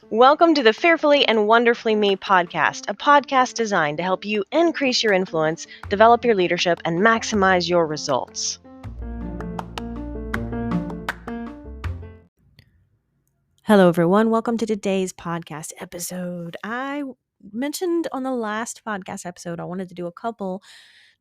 Welcome to the Fearfully and Wonderfully Me podcast, a podcast designed to help you increase your influence, develop your leadership, and maximize your results. Hello, everyone. Welcome to today's podcast episode. I mentioned on the last podcast episode, I wanted to do a couple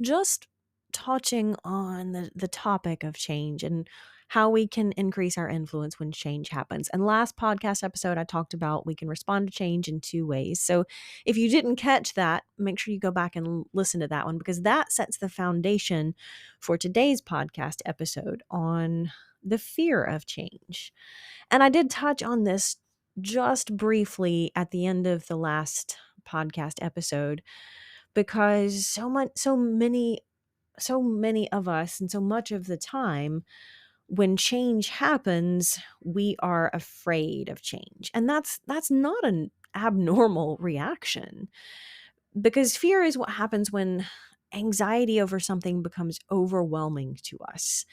just touching on the topic of change and how we can increase our influence when change happens. And last podcast episode, I talked about we can respond to change in two ways. So if you didn't catch that, make sure you go back and listen to that one, because that sets the foundation for today's podcast episode on the fear of change. And I did touch on this just briefly at the end of the last podcast episode, because so many of us, and so much of the time when change happens, we are afraid of change. And that's not an abnormal reaction, because fear is what happens when anxiety over something becomes overwhelming to us.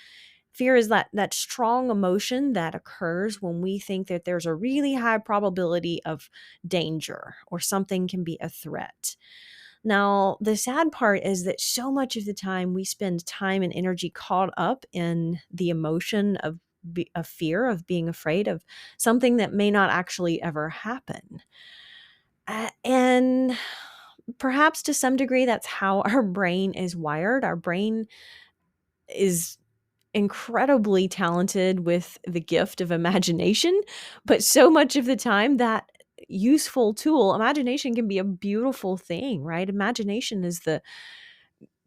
Fear is that strong emotion that occurs when we think that there's a really high probability of danger or something can be a threat. Now, the sad part is that so much of the time we spend time and energy caught up in the emotion of fear, of being afraid of something that may not actually ever happen. And perhaps to some degree, that's how our brain is wired. Our brain is incredibly talented with the gift of imagination, but so much of the time that useful tool, imagination, can be a beautiful thing, right? Imagination is the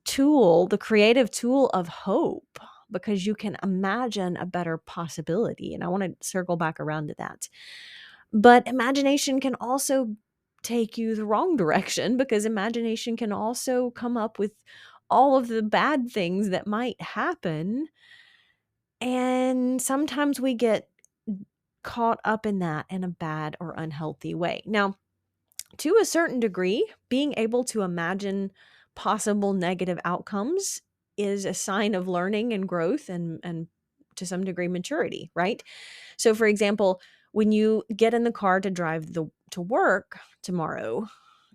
tool, the creative tool of hope, because you can imagine a better possibility. And I want to circle back around to that. But imagination can also take you the wrong direction, because imagination can also come up with all of the bad things that might happen. And sometimes we get caught up in that in a bad or unhealthy way. Now, to a certain degree, being able to imagine possible negative outcomes is a sign of learning and growth, and to some degree maturity, right? So for example, when you get in the car to drive to work tomorrow,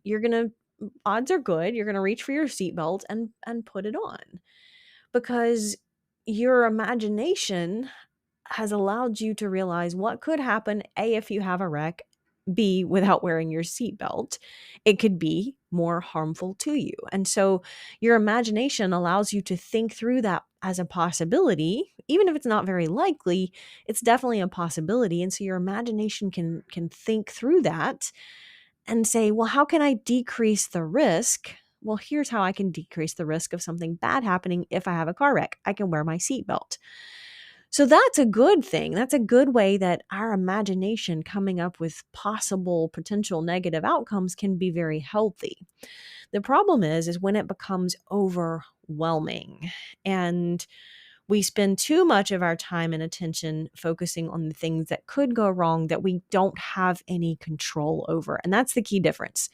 you're going to odds are good you're going to reach for your seatbelt and put it on, because your imagination has allowed you to realize what could happen, A, if you have a wreck, B, without wearing your seatbelt. It could be more harmful to you. And so your imagination allows you to think through that as a possibility. Even if it's not very likely, it's definitely a possibility. And so your imagination can think through that and say, well, how can I decrease the risk? Well, here's how I can decrease the risk of something bad happening if I have a car wreck. I can wear my seatbelt. So that's a good thing. That's a good way that our imagination coming up with possible potential negative outcomes can be very healthy. The problem is when it becomes overwhelming and we spend too much of our time and attention focusing on the things that could go wrong that we don't have any control over. And that's the key difference.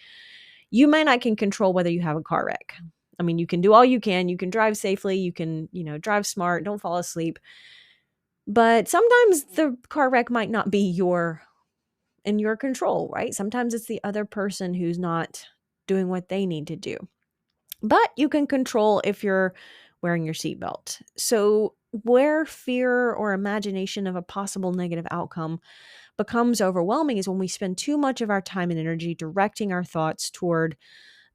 You may not can control whether you have a car wreck. I mean, you can do all you can. You can drive safely. You can, drive smart. Don't fall asleep. But sometimes the car wreck might not be in your control, right? Sometimes it's the other person who's not doing what they need to do. But you can control if you're wearing your seatbelt. So where fear or imagination of a possible negative outcome becomes overwhelming is when we spend too much of our time and energy directing our thoughts toward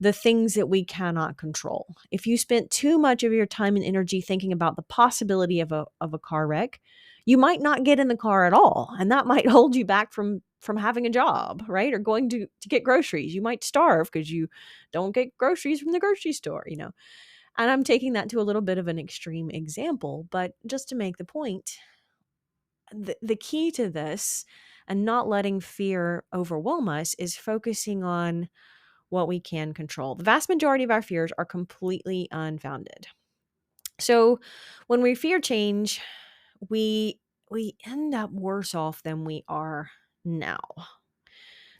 the things that we cannot control. If you spent too much of your time and energy thinking about the possibility of a car wreck, you might not get in the car at all, and that might hold you back from having a job, right? Or going to get groceries. You might starve because you don't get groceries from the grocery store. And I'm taking that to a little bit of an extreme example, but just to make the point, the key to this and not letting fear overwhelm us is focusing on what we can control. The vast majority of our fears are completely unfounded. So when we fear change, we end up worse off than we are now.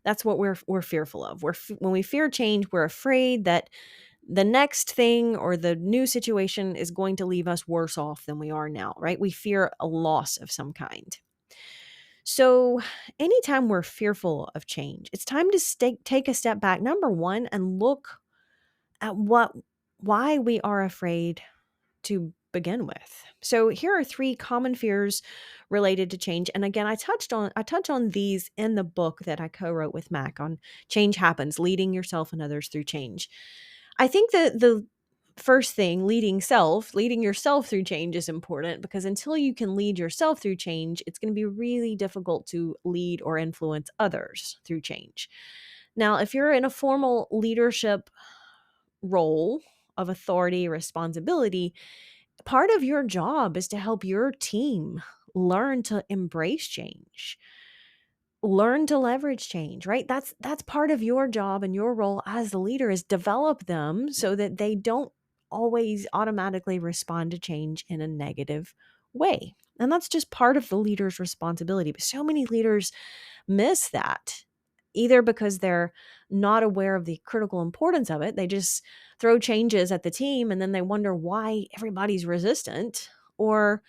That's what we're fearful of. When we fear change, we're afraid that the next thing or the new situation is going to leave us worse off than we are now, right? We fear a loss of some kind. So, anytime we're fearful of change, it's time to take a step back, number one, and look at why we are afraid to begin with. So here are three common fears related to change. And again, I touch on these in the book that I co-wrote with Mac on Change Happens, Leading Yourself and Others Through Change. I think that the first thing, leading yourself through change is important, because until you can lead yourself through change, it's going to be really difficult to lead or influence others through change. Now, if you're in a formal leadership role of authority, responsibility, part of your job is to help your team learn to embrace change, learn to leverage change, right? That's part of your job, and your role as the leader is develop them so that they don't always automatically respond to change in a negative way. And that's just part of the leader's responsibility. But so many leaders miss that, either because they're not aware of the critical importance of it. They just throw changes at the team and then they wonder why everybody's resistant, or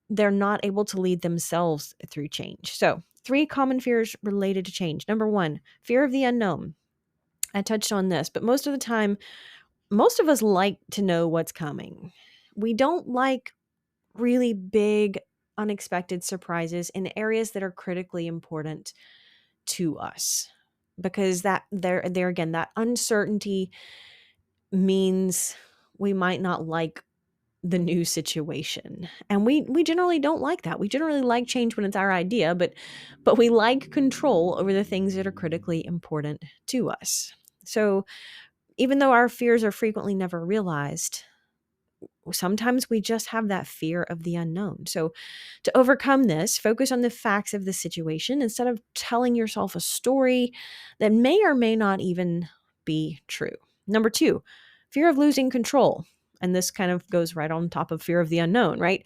they're not able to lead themselves through change. So, three common fears related to change. Number one, fear of the unknown. I touched on this, but most of the time, most of us like to know what's coming. We don't like really big, unexpected surprises in areas that are critically important to us, because that there again, that uncertainty means we might not like the new situation, and we generally don't like that. We generally like change when it's our idea, but we like control over the things that are critically important to us. So even though our fears are frequently never realized, sometimes we just have that fear of the unknown. So, to overcome this, focus on the facts of the situation instead of telling yourself a story that may or may not even be true. Number two, fear of losing control. And this kind of goes right on top of fear of the unknown, right?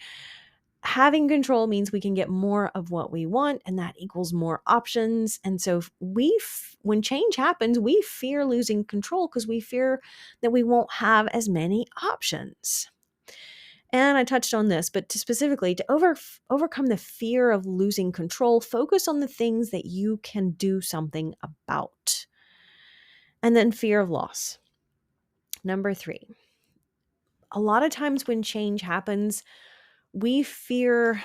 Having control means we can get more of what we want, and that equals more options. And so, when change happens, we fear losing control because we fear that we won't have as many options. And I touched on this, but specifically to overcome the fear of losing control, focus on the things that you can do something about. And then fear of loss. Number three, a lot of times when change happens, we fear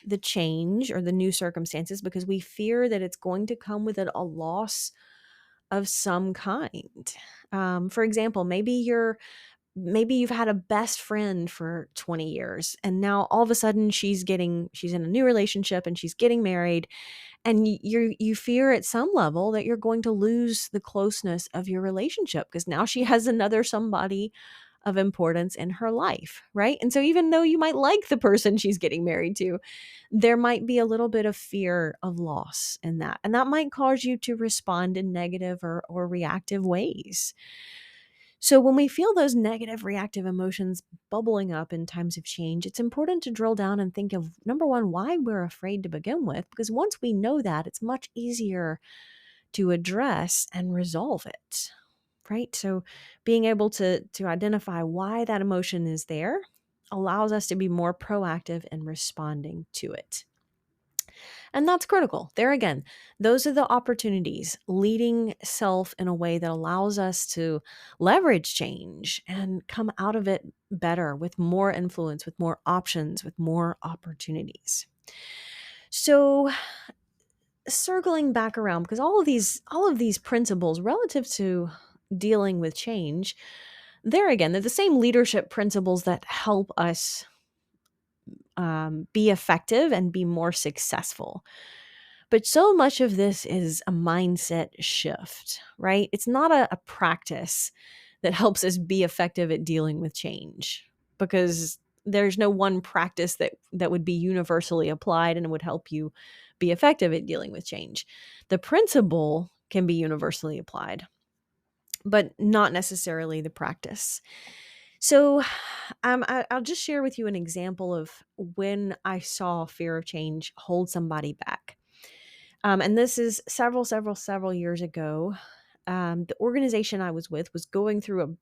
the change or the new circumstances because we fear that it's going to come with it a loss of some kind. For example, maybe you've had a best friend for 20 years, and now all of a sudden she's in a new relationship and she's getting married, and you fear at some level that you're going to lose the closeness of your relationship because now she has another somebody of importance in her life, right? And so even though you might like the person she's getting married to, there might be a little bit of fear of loss in that, and that might cause you to respond in negative or reactive ways. So, when we feel those negative reactive emotions bubbling up in times of change, it's important to drill down and think of, number one, why we're afraid to begin with. Because once we know that, it's much easier to address and resolve it, right? So, being able to identify why that emotion is there allows us to be more proactive in responding to it. And that's critical. There again, those are the opportunities, leading self in a way that allows us to leverage change and come out of it better, with more influence, with more options, with more opportunities. So, circling back around, because all of these principles relative to dealing with change, there again, they're the same leadership principles that help us be effective and be more successful. But so much of this is a mindset shift, right? It's not a practice that helps us be effective at dealing with change, because there's no one practice that would be universally applied and would help you be effective at dealing with change. The principle can be universally applied, but not necessarily the practice. So, I'll just share with you an example of when I saw fear of change hold somebody back. And this is several years ago. The organization I was with was going through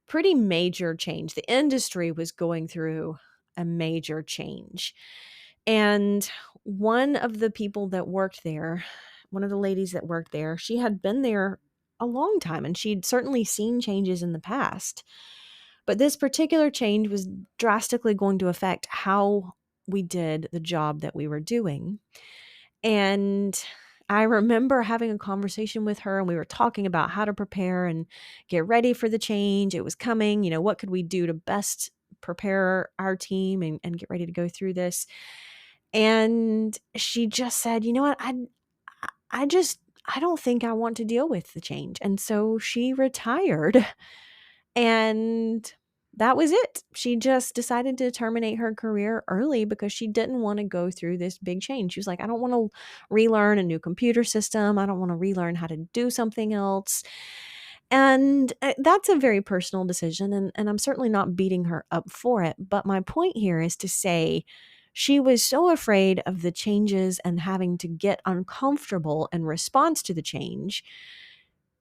pretty major change. The industry was going through a major change. And one of the people that worked there, one of the ladies that worked there, she had been there a long time and she'd certainly seen changes in the past. But this particular change was drastically going to affect how we did the job that we were doing. And I remember having a conversation with her and we were talking about how to prepare and get ready for the change. It was coming, what could we do to best prepare our team and get ready to go through this. And she just said, you know what, I don't think I want to deal with the change. And so she retired and that was it. She just decided to terminate her career early because she didn't want to go through this big change. She was like, I don't want to relearn a new computer system. I don't want to relearn how to do something else. And that's a very personal decision. And I'm certainly not beating her up for it. But my point here is to say she was so afraid of the changes and having to get uncomfortable in response to the change.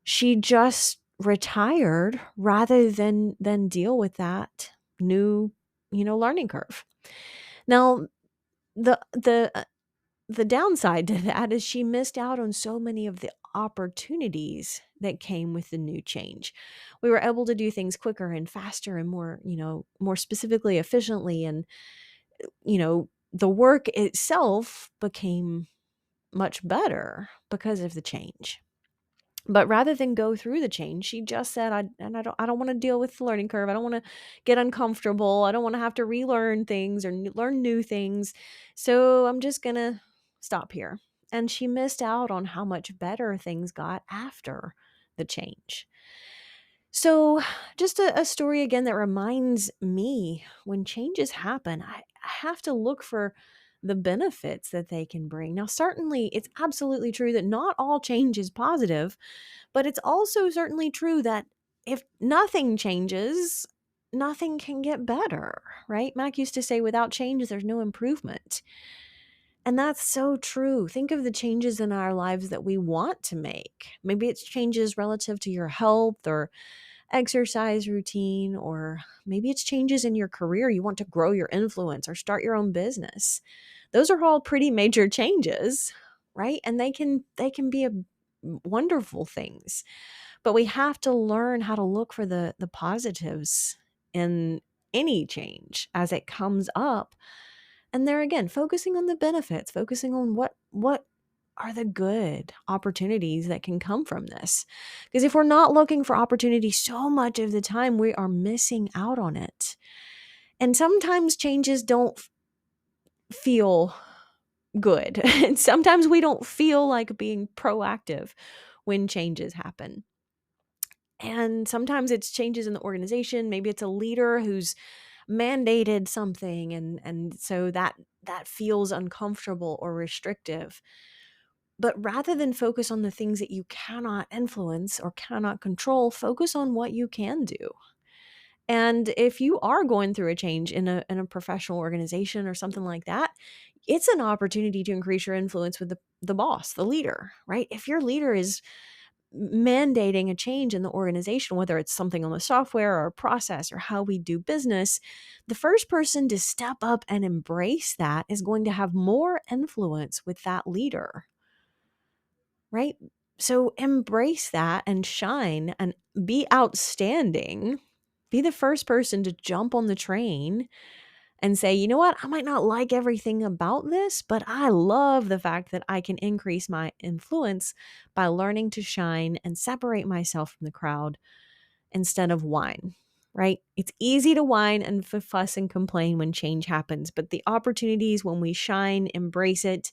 She just retired rather than deal with that new, learning curve. Now, the downside to that is she missed out on so many of the opportunities that came with the new change. We were able to do things quicker and faster and more, more specifically efficiently. And, the work itself became much better because of the change. But rather than go through the change, she just said, I don't want to deal with the learning curve. I don't want to get uncomfortable. I don't want to have to relearn things or learn new things. So I'm just going to stop here. And she missed out on how much better things got after the change. So just a story again that reminds me when changes happen, I have to look for the benefits that they can bring. Now, certainly it's absolutely true that not all change is positive, but it's also certainly true that if nothing changes, nothing can get better, right? Mac used to say, without change, there's no improvement. And that's so true. Think of the changes in our lives that we want to make. Maybe it's changes relative to your health or exercise routine, or maybe it's changes in your career. You want to grow your influence or start your own business. Those are all pretty major changes, right? And they can be wonderful things. But we have to learn how to look for the positives in any change as it comes up. And there again, focusing on the benefits, focusing on what are the good opportunities that can come from this. Because if we're not looking for opportunity so much of the time, we are missing out on it. And sometimes changes don't feel good. And sometimes we don't feel like being proactive when changes happen. And sometimes it's changes in the organization. Maybe it's a leader who's mandated something and so that feels uncomfortable or restrictive. But rather than focus on the things that you cannot influence or cannot control, focus on what you can do. And if you are going through a change in a professional organization or something like that, it's an opportunity to increase your influence with the boss, the leader, right? If your leader is mandating a change in the organization, whether it's something on the software or a process or how we do business, the first person to step up and embrace that is going to have more influence with that leader, right? So embrace that and shine and be outstanding. Be the first person to jump on the train and say, you know what, I might not like everything about this, but I love the fact that I can increase my influence by learning to shine and separate myself from the crowd instead of whine, right? It's easy to whine and fuss and complain when change happens, but the opportunities when we shine, embrace it,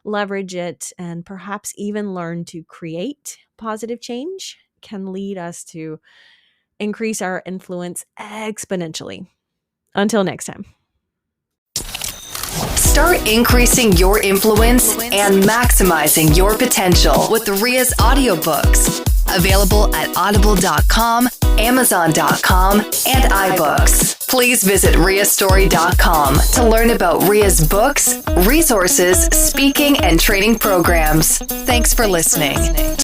leverage it, and perhaps even learn to create positive change can lead us to increase our influence exponentially. Until next time. Start increasing your influence and maximizing your potential with Ria's audiobooks. Available at audible.com, amazon.com, and iBooks. Please visit riastory.com to learn about Ria's books, resources, speaking, and training programs. Thanks for listening.